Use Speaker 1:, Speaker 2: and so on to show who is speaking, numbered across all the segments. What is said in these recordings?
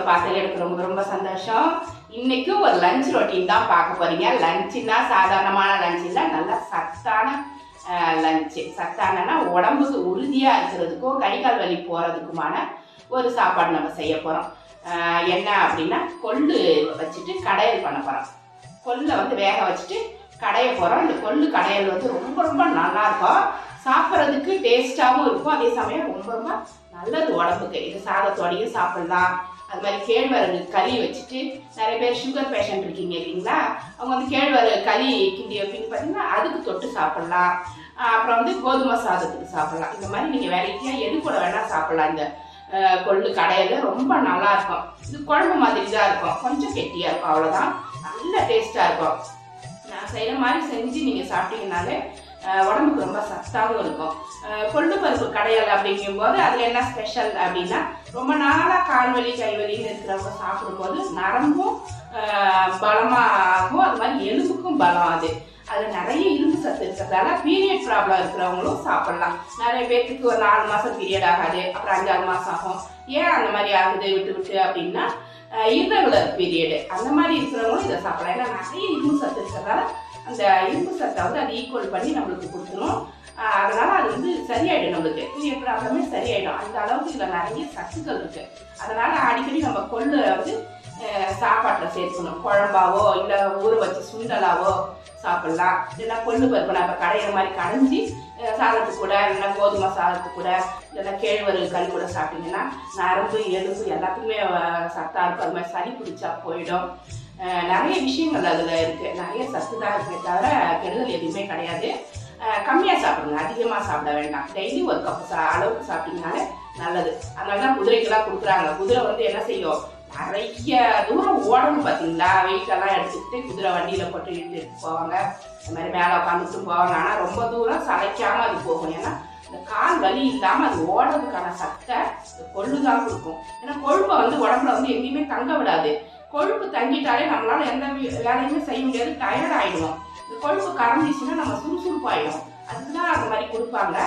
Speaker 1: உங்களை பார்த்தது எனக்கு ரொம்ப ரொம்ப சந்தோஷம். இன்றைக்கும் ஒரு லஞ்ச் ரொட்டீன் தான் பார்க்க போகிறீங்க. லஞ்சுன்னா சாதாரணமான லஞ்ச் இல்லை, நல்லா சத்தான லஞ்சு. சத்தானன்னா உடம்புக்கு உறுதியாக இருக்கிறதுக்கும் கை கால் வலி போகிறதுக்குமான ஒரு சாப்பாடு நம்ம செய்ய போகிறோம். என்ன அப்படின்னா கொள்ளு வச்சுட்டு கடையல் பண்ண போகிறோம். கொல்லை வந்து வேக வச்சுட்டு கடைய போகிறோம். இந்த கொள்ளு கடையல் வந்து ரொம்ப ரொம்ப நல்லாயிருக்கும். சாப்பிட்றதுக்கு டேஸ்ட்டாகவும் இருக்கும், அதே சமயம் ரொம்ப ரொம்ப நல்லது உடம்புக்கு. இது சாதத்தோடையும் சாப்பிட்லாம். அது மாதிரி கேழ்வரகு களி வச்சுட்டு, நிறைய பேர் சுகர் பேஷண்ட் இருக்கீங்க இல்லைங்களா, அவங்க வந்து கேழ்வரகு களி கிண்டி வைப்பீங்க பார்த்தீங்கன்னா, அதுக்கு தொட்டு சாப்பிட்லாம். அப்புறம் வந்து கோதுமை சாதத்துக்கு சாப்பிட்லாம். இந்த மாதிரி நீங்கள் வெரைட்டியாக எது கூட வேணால் சாப்பிட்லாம். இந்த கொள்ளு கடையில் ரொம்ப நல்லா இருக்கும். இது குழம்பு மாதிரி தான் இருக்கும், கொஞ்சம் கெட்டியாக இருக்கும், அவ்வளோதான். நல்ல டேஸ்ட்டாக இருக்கும். நான் செய்கிற மாதிரி செஞ்சு நீங்கள் சாப்பிட்டீங்கனாலே உடம்புக்கு ரொம்ப சத்தாகவும் இருக்கும். கொள்ளு பருப்பு கடையல் அப்படிங்கும்போது அதில் என்ன ஸ்பெஷல் அப்படின்னா, ரொம்ப நாளாக கால்வலி கைவலின்னு இருக்கிறவங்க சாப்பிடும்போது நரம்பும் பலமாகும், அது மாதிரி எலும்புக்கும் பலம். அதில் நிறைய இரும்பு சத்து இருக்கிறதால பீரியட் ப்ராப்ளம் இருக்கிறவங்களும் சாப்பிட்லாம். நிறைய பேர்த்துக்கு ஒரு 4 மாதம் பீரியட் ஆகாது, அப்புறம் 5-6 மாதம் ஆகும். ஏன் அந்த மாதிரி ஆகுது விட்டு விட்டு அப்படின்னா, irregular பீரியடு அந்த மாதிரி இருக்கிறவங்களும் இதை சாப்பிடலாம். ஏன்னா நிறைய இரும்பு சத்து இருக்கிறதால அந்த இரும்பு சத்தை வந்து அது ஈக்குவல் பண்ணி நம்மளுக்கு கொடுத்துரும். அதனால அது வந்து சரியாயிடும், நம்மளுக்கு பீரியட் ப்ராப்ளமே சரியாயிடும். அந்த அளவுக்கு இதில் நிறைய சத்துக்கள் இருக்கு. அதனால அடிக்கடி நம்ம கொள்ளு வந்து சாப்பாட்டில் சேர்க்கணும். குழம்பாவோ இல்லை ஊற வச்சு சுண்டலாவோ சாப்பிட்லாம். இல்லைன்னா கொள்ளு பருப்பு நம்ம கடையிற மாதிரி கடைஞ்சி சாதத்துக்கு கூட, இல்லைன்னா கோதுமை சாதத்துக்கு கூட, இல்லைன்னா கேழ்வரகு களி கூட சாப்பிட்டீங்கன்னா நரம்பு எலும்பு எல்லாத்துக்குமே சத்தாக இருக்கும். அது மாதிரி சளி பிடிச்சா போயிடும். நிறைய விஷயங்கள் அதில் இருக்குது. நிறைய சத்து தான் இருக்கே தவிர கெடுதல் எதுவுமே கிடையாது. கம்மியாக சாப்பிடுங்க, அதிகமாக சாப்பிட வேண்டாம். டெய்லி ஒரு கப் அளவுக்கு சாப்பிட்டீங்கனாலே நல்லது. அதனால தான் குதிரைக்கெல்லாம் கொடுக்குறாங்க. குதிரை வந்து என்ன செய்யும், நிறைய தூரம் ஓடணும் பார்த்தீங்களா, வெயிட்டெல்லாம் எடுத்துக்கிட்டு குதிரை வண்டியில் போட்டு இழுத்துட்டு போவாங்க. இந்த மாதிரி மேலே உட்காந்துட்டும் போவாங்க. ஆனால் ரொம்ப தூரம் சளைக்காமல் அது போகும். ஏன்னா இந்த கால் வலி இல்லாமல் அது ஓடுறதுக்கான சத்தை கொள்ளு தான் கொடுக்கும். ஏன்னா கொழுப்பை வந்து உடம்புல வந்து எங்கேயுமே தங்க விடாது. கொழுப்பு தங்கிட்டாலே நம்மளால எந்த வேலையுமே செய்ய முடியாது, டயர்ட் ஆகிடுவோம். இந்த கொழுப்பு கரைஞ்சிச்சுன்னா நம்ம சுறுசுறுப்பாயிடும். அதுக்கு தான் அந்த மாதிரி கொடுப்பாங்க.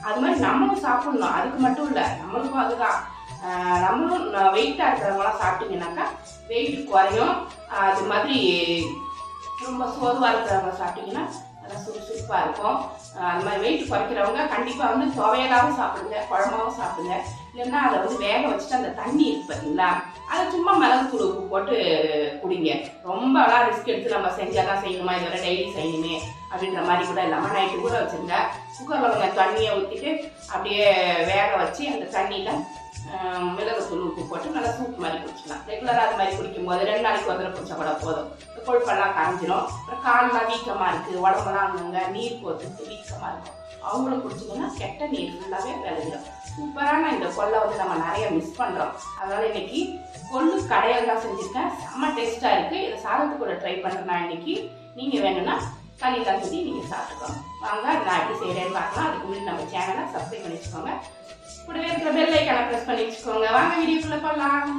Speaker 1: அது மாதிரி நம்மளும் சாப்பிடணும். அதுக்கு மட்டும் இல்லை, நம்மளுக்கும் அதுதான். நம்மளும் வெயிட்டாக இருக்கிறவங்களாம் சாப்பிட்டீங்கன்னாக்கா வெயிட் குறையும். அது மாதிரி ரொம்ப சோர்வாக இருக்கிறவங்க சாப்பிட்டீங்கன்னா நல்லா சுறுசுறுப்பாக இருக்கும். அது மாதிரி வெயிட் குறைக்கிறவங்க கண்டிப்பாக வந்து துவையலாகவும் சாப்பிடுங்க, குழம்பாகவும் சாப்பிடுங்க. இல்லைன்னா அதை வந்து வேக வச்சுட்டு அந்த தண்ணி இருக்கு பார்த்தீங்களா, அதை சும்மா மிளகு தூள் உப்பு போட்டு குடிங்க. ரொம்பலாம் ரிஸ்க் எடுத்து நம்ம செஞ்சால் தான் செய்யணுமா, இதுவரை டெய்லி செய்யணுமே அப்படின்ற மாதிரி கூட இல்லாமல் நைட்டு கூட வச்சுருங்க. குக்கரில் கொஞ்சம் தண்ணியை ஊற்றிட்டு அப்படியே வேக வச்சு அந்த தண்ணியில் மிளகு தூள் உப்பு போட்டு நல்லா சூப் மாதிரி குடிச்சிக்கலாம். ரெகுலராக அது மாதிரி குடிக்கும்போது 2 நாளைக்கு ஒரு தடவை குடிச்சா கூட போதும். கொழுப்பெல்லாம் கரைஞ்சிரும். அப்புறம் காலெலாம் வீக்கமாக இருக்குது, உடம்பெல்லாம் அங்கங்கே நீர் போகிறதுக்கு வீக்கமாக இருக்கும், அவங்களும் குடிச்சிங்கன்னா கெட்ட நீர் ஃபுல்லாகவே விளைஞ்சிடும். சூப்பரான இந்த கொள்ளை வந்து நம்ம நிறைய மிஸ் பண்ணுறோம். அதனால் இன்னைக்கு கொள்ளு கடையில் தான் செஞ்சுருக்கேன். செம்ம டேஸ்ட்டாக இருக்குது. இதை சாதத்து கூட ட்ரை பண்ணுறேன்னா இன்னைக்கு. நீங்கள் வேணும்னா களி தந்துட்டு நீங்கள் சாப்பிட்டுக்கோங்க. வாங்க நான் எப்படி செய்கிறேன்னு பார்க்கலாம். அதுக்கு முன்னாடி நம்ம சேனலை சப்ஸ்கிரைப் பண்ணி வச்சுக்கோங்க. கூடவே இருக்கிற பெல் ஐக்கானை ப்ரெஸ் பண்ணி வச்சுக்கோங்க. வாங்க வீடியோக்குள்ளே போகலாம்.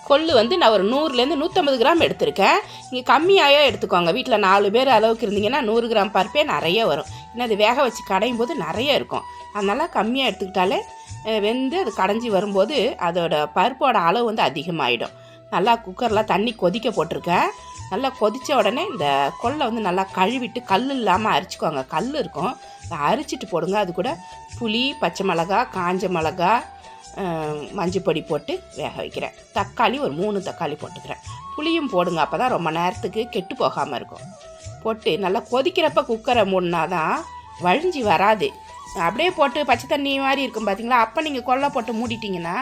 Speaker 1: கொள்ளு வந்து நான் ஒரு 100லேருந்து 150 கிராம் எடுத்திருக்கேன். நீங்கள் கம்மியாகவே எடுத்துக்கோங்க. வீட்டில் 4 பேர் அளவுக்கு இருந்தீங்கன்னா 100 கிராம் பருப்பே நிறைய வரும். ஏன்னா அது வேக வச்சு கடையும் போது நிறைய இருக்கும். அதனால் கம்மியாக எடுத்துக்கிட்டாலே வெந்து அது கடைஞ்சி வரும்போது அதோட பருப்போட அளவு வந்து அதிகமாகிடும். நல்லா குக்கரில் தண்ணி கொதிக்க போட்டிருக்கேன். நல்லா கொதித்த உடனே இந்த கொள்ளை வந்து நல்லா கழுவிட்டு கல் இல்லாமல் அரிச்சிக்கோங்க. கல் இருக்கும், அதை அரிச்சிட்டு போடுங்க. அது கூட புளி, பச்சை மிளகா, காஞ்ச மிளகா, மஞ்சப்பொடி போட்டு வேக வைக்கிறேன். தக்காளி ஒரு 3 தக்காளி போட்டுக்கிறேன். புளியும் போடுங்க, அப்போ தான் ரொம்ப நேரத்துக்கு கெட்டு போகாமல் இருக்கும். போட்டு நல்லா கொதிக்கிறப்ப குக்கரை மூடினா தான் வழிஞ்சி வராது. அப்படியே போட்டு பச்சை தண்ணி மாதிரி இருக்கும் பார்த்தீங்களா, அப்போ நீங்கள் கொள்ளை போட்டு மூடிட்டிங்கன்னா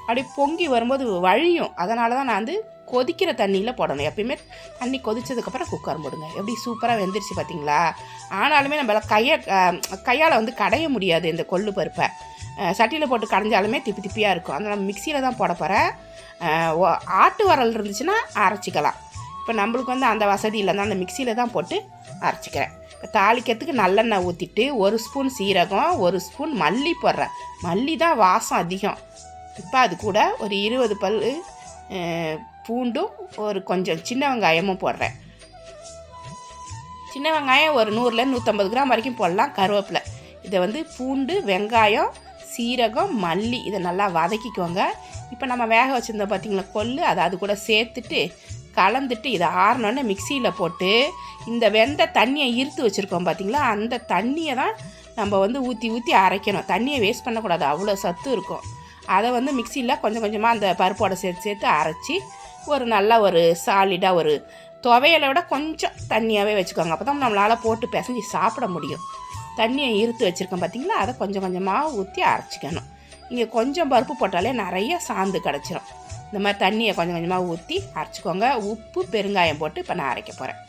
Speaker 1: அப்படியே பொங்கி வரும்போது வழியும். அதனால தான் நான் வந்து கொதிக்கிற தண்ணியில் போடணும். எப்பயுமே தண்ணி கொதித்ததுக்கப்புறம் குக்கர் போடுங்க. எப்படி சூப்பராக வெந்துருச்சு பார்த்தீங்களா. ஆனாலுமே நம்மளால் கையால் வந்து கடைய முடியாது. இந்த கொள்ளு பருப்பை சட்டியில் போட்டு கடைஞ்சாலுமே திப்பி திப்பியாக இருக்கும். அதனால் மிக்சியில் தான் போட போகிறேன். ஆட்டு வரல் இருந்துச்சுன்னா அரைச்சிக்கலாம். இப்போ நம்மளுக்கு வந்து அந்த வசதி இல்லைன்னா அந்த மிக்சியில் தான் போட்டு அரைச்சிக்கிறேன். தாளிக்கிறதுக்கு நல்லெண்ணெய் ஊற்றிட்டு 1 ஸ்பூன் சீரகம், 1 ஸ்பூன் மல்லி போடுறேன். மல்லி தான் வாசம் அதிகம். இப்போ அது கூட ஒரு 20 பல் பூண்டும் ஒரு கொஞ்சம் சின்ன வெங்காயமும் போடுறேன். சின்ன வெங்காயம் ஒரு 100லேருந்து 150 கிராம் வரைக்கும் போடலாம். கருவேப்பிலை இதை வந்து பூண்டு, வெங்காயம், சீரகம், மல்லி இதை நல்லா வதக்கிக்கோங்க. இப்போ நம்ம வேக வச்சுருந்தோம் பார்த்திங்களா கொள்ளு, அதை அது கூட சேர்த்துட்டு கலந்துட்டு இதை ஆறினோடனே மிக்சியில் போட்டு இந்த வெந்த தண்ணியை இருத்து வச்சுருக்கோம் பார்த்திங்களா, அந்த தண்ணியை தான் நம்ம வந்து ஊற்றி அரைக்கணும். தண்ணியை வேஸ்ட் பண்ணக்கூடாது, அவ்வளோ சத்து இருக்கும். அதை வந்து மிக்சியில் கொஞ்சம் கொஞ்சமாக அந்த பருப்போட சேர்த்து அரைச்சி ஒரு நல்ல ஒரு சாலிடாக ஒரு துவையலை விட கொஞ்சம் தண்ணியாகவே வச்சுக்கோங்க. அப்போ தான் நம்மளால் போட்டு பிசைஞ்சு சாப்பிட முடியும். தண்ணியை இருத்து வச்சுருக்கோம் பார்த்திங்களா, அதை கொஞ்சம் கொஞ்சமாக ஊற்றி அரைச்சிக்கணும். இங்கே கொஞ்சம் பருப்பு போட்டாலே நிறைய சாந்து கிடச்சிரும். இந்த மாதிரி தண்ணியை கொஞ்சம் கொஞ்சமாக ஊற்றி அரைச்சிக்கோங்க. உப்பு, பெருங்காயம் போட்டு இப்போ நான் அரைக்க போகிறேன்.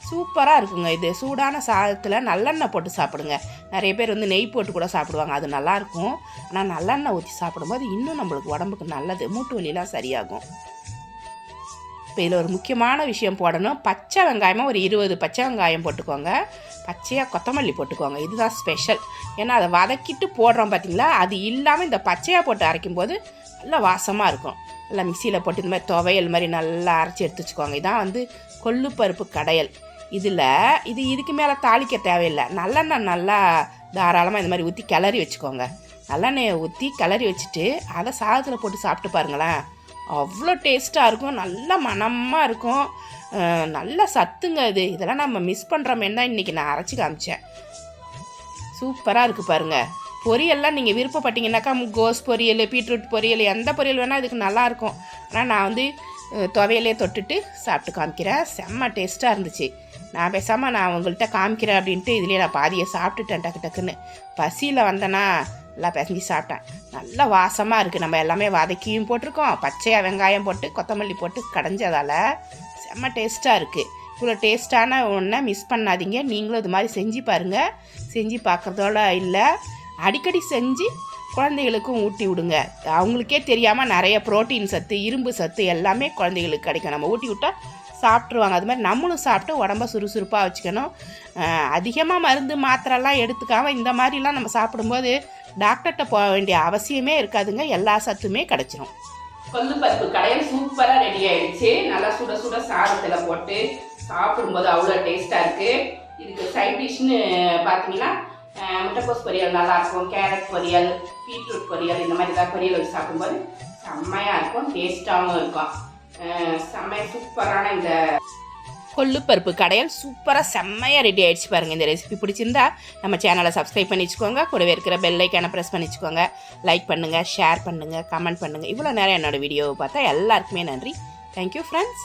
Speaker 1: சூப்பராக இருக்குங்க. இது சூடான சாதத்தில் நல்லெண்ணெய் போட்டு சாப்பிடுங்க. நிறைய பேர் வந்து நெய் போட்டு கூட சாப்பிடுவாங்க, அது நல்லாயிருக்கும். ஆனால் நல்லெண்ணெய் ஊற்றி சாப்பிடும்போது இன்னும் நம்மளுக்கு உடம்புக்கு நல்லது, மூட்டு வலியெலாம் சரியாகும். இப்போ இதில் ஒரு முக்கியமான விஷயம் போடணும். பச்சை வெங்காயமாக ஒரு 20 பச்சை வெங்காயம் போட்டுக்கோங்க. பச்சையாக கொத்தமல்லி போட்டுக்கோங்க. இதுதான் ஸ்பெஷல். ஏன்னா அதை வதக்கிட்டு போடுறோம் பார்த்திங்களா, அது இல்லாமல் இந்த பச்சையாக போட்டு அரைக்கும்போது நல்லா வாசமாக இருக்கும். நல்லா மிக்சியில் போட்டு இந்த மாதிரி துவையல் மாதிரி நல்லா அரைச்சி எடுத்து வச்சுக்கோங்க. இதான் வந்து கொள்ளு பருப்பு கடையல். இதுக்கு மேலே தாளிக்க தேவையில்லை. நல்லெண்ணெய் நல்லா தாராளமாக இந்த மாதிரி ஊற்றி கிளறி வச்சுக்கோங்க. நல்லெண்ணெயை ஊற்றி கிளறி வச்சுட்டு அதை சாதத்தில் போட்டு சாப்பிட்டு பாருங்களேன், அவ்வளோ டேஸ்ட்டாக இருக்கும், நல்ல மணமாக இருக்கும், நல்ல சத்துங்க. இதெல்லாம் நம்ம மிஸ் பண்ணுறோமே தான் இன்றைக்கி நான் அரைச்சி காமிச்சேன். சூப்பராக இருக்குது பாருங்கள். பொரியல்லாம் நீங்கள் விருப்பப்பட்டீங்கன்னாக்கா கோஸ் பொரியல், பீட்ரூட் பொரியல், எந்த பொரியல் வேணால் இதுக்கு நல்லாயிருக்கும். ஆனால் நான் வந்து துவையிலே தொட்டுட்டு சாப்பிட்டு காமிக்கிறேன். செம்ம டேஸ்ட்டாக இருந்துச்சு. நான் உங்கள்கிட்ட காமிக்கிறேன் அப்படின்ட்டு இதுலேயே நான் பாதியை சாப்பிட்டுட்டேன். டக்குன்னு பசியில் வந்தேன்னா நல்லா பிசைஞ்சு சாப்பிட்டேன். நல்ல வாசமாக இருக்குது. நம்ம எல்லாமே வதக்கியும் போட்டிருக்கோம், பச்சையாக வெங்காயம் போட்டு கொத்தமல்லி போட்டு கடைஞ்சதால் செம்ம டேஸ்ட்டாக இருக்குது. இவ்வளோ டேஸ்ட்டான ஒன்றை மிஸ் பண்ணாதீங்க. நீங்களும் இது மாதிரி செஞ்சு பாருங்கள். செஞ்சு பார்க்குறதோட இல்லை, அடிக்கடி செஞ்சு குழந்தைகளுக்கும் ஊட்டி விடுங்க. அவங்களுக்கே தெரியாமல் நிறைய புரோட்டீன் சத்து, இரும்பு சத்து எல்லாமே குழந்தைகளுக்கு கிடைக்கும். நம்ம ஊட்டி விட்டால் சாப்பிட்ருவாங்க. அது மாதிரி நம்மளும் சாப்பிட்டு உடம்ப சுறுசுறுப்பாக வச்சுக்கணும். அதிகமாக மருந்து மாத்திரைலாம் எடுத்துக்காமல் இந்த மாதிரிலாம் நம்ம சாப்பிடும்போது டாக்டர்கிட்ட போக வேண்டிய அவசியமே இருக்காதுங்க. எல்லா சத்துமே கிடச்சிரும். கொள்ளு பருப்பு கடையில் சூப்பராக ரெடி ஆகிடுச்சு. நல்லா சுட சுட சாதத்தில் போட்டு சாப்பிடும்போது அவ்வளோ டேஸ்ட்டாக இருக்குது. இதுக்கு சைட் டிஷ்னு பார்த்தீங்கன்னா முட்டைக்கோஸ் பொரியல் நல்லாயிருக்கும், கேரட் பொரியல், பீட்ரூட் பொரியல், இந்த மாதிரி ஏதாவது பொரியல் வச்சு சாப்பிடும்போது செம்மையாக இருக்கும், டேஸ்ட்டாகவும் இருக்கும். செம்மையாக சூப்பரான இந்த கொள்ளு பருப்பு கடையல் சூப்பராக செம்மையாக ரெடி ஆகிடுச்சு பாருங்கள். இந்த ரெசிபி பிடிச்சிருந்தா நம்ம சேனலை சப்ஸ்கிரைப் பண்ணி வச்சுக்கோங்க. கூடவே இருக்கிற பெல் ஐக்கானை ப்ரெஸ் பண்ணி வச்சுக்கோங்க. லைக் பண்ணுங்கள், ஷேர் பண்ணுங்கள், கமெண்ட் பண்ணுங்கள். இவ்வளோ நேரம் என்னோடய வீடியோவை பார்த்தா எல்லாருக்குமே நன்றி. Thank you friends.